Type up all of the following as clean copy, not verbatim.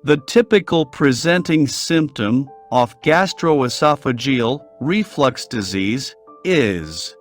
The typical presenting symptom of gastroesophageal reflux disease is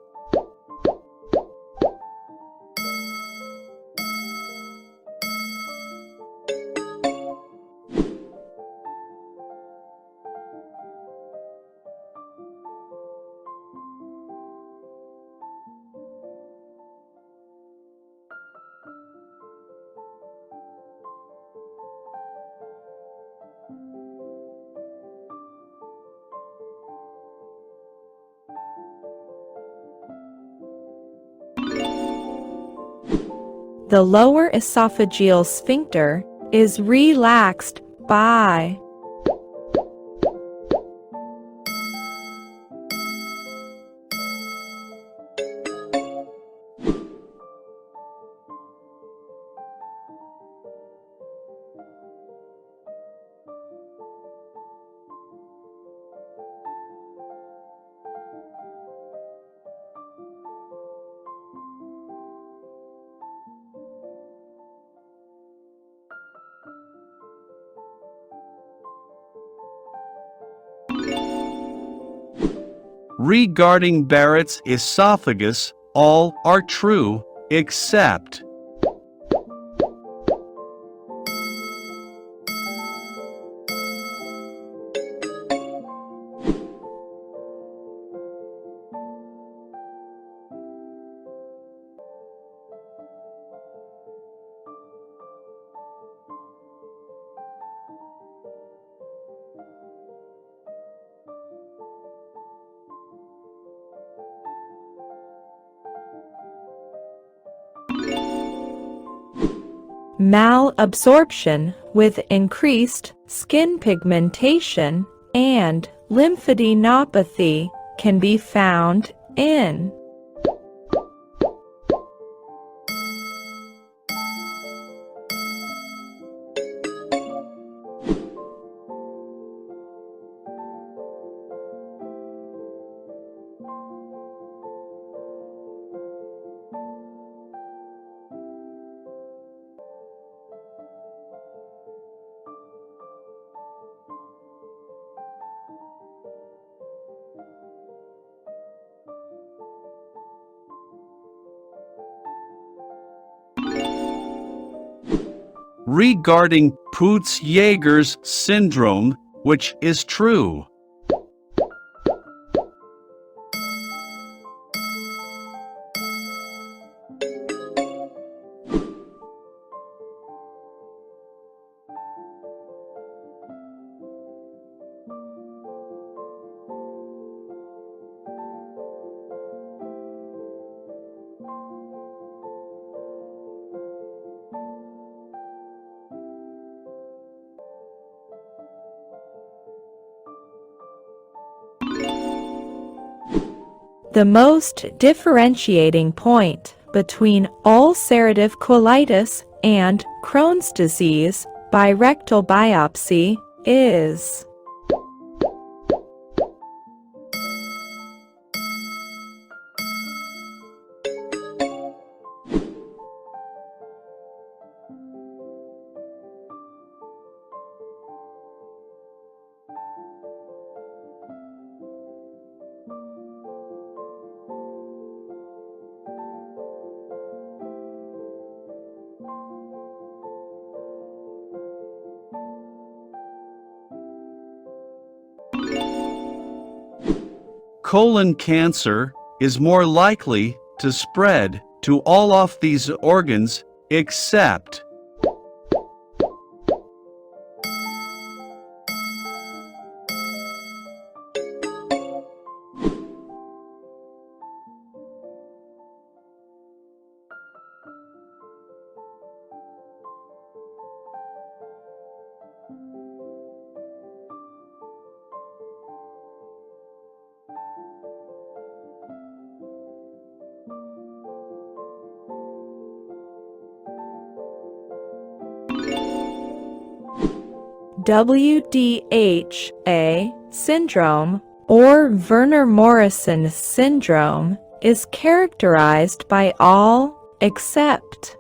the lower esophageal sphincter is relaxed by regarding Barrett's esophagus. All are true except malabsorption with increased skin pigmentation and lymphadenopathy can be found in regarding Peutz-Jeghers syndrome, which is true. the most differentiating point between ulcerative colitis and Crohn's disease by rectal biopsy is Colon cancer is more likely to spread to all of these organs except WDHA syndrome or Verner-Morrison syndrome is characterized by all except.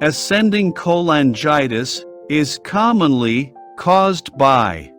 Ascending cholangitis is commonly caused by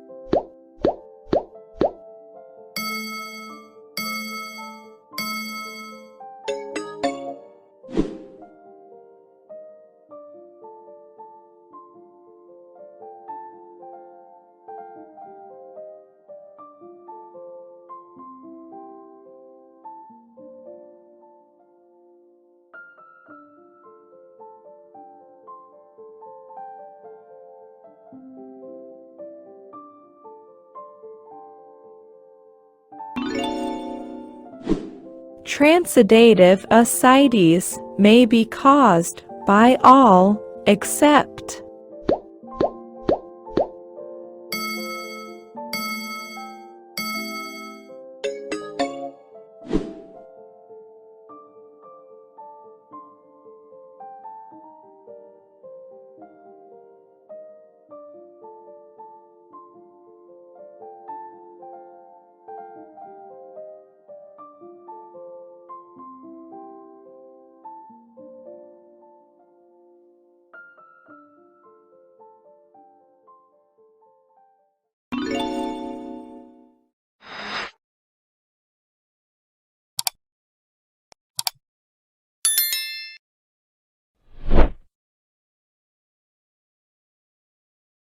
Transudative ascites may be caused by all except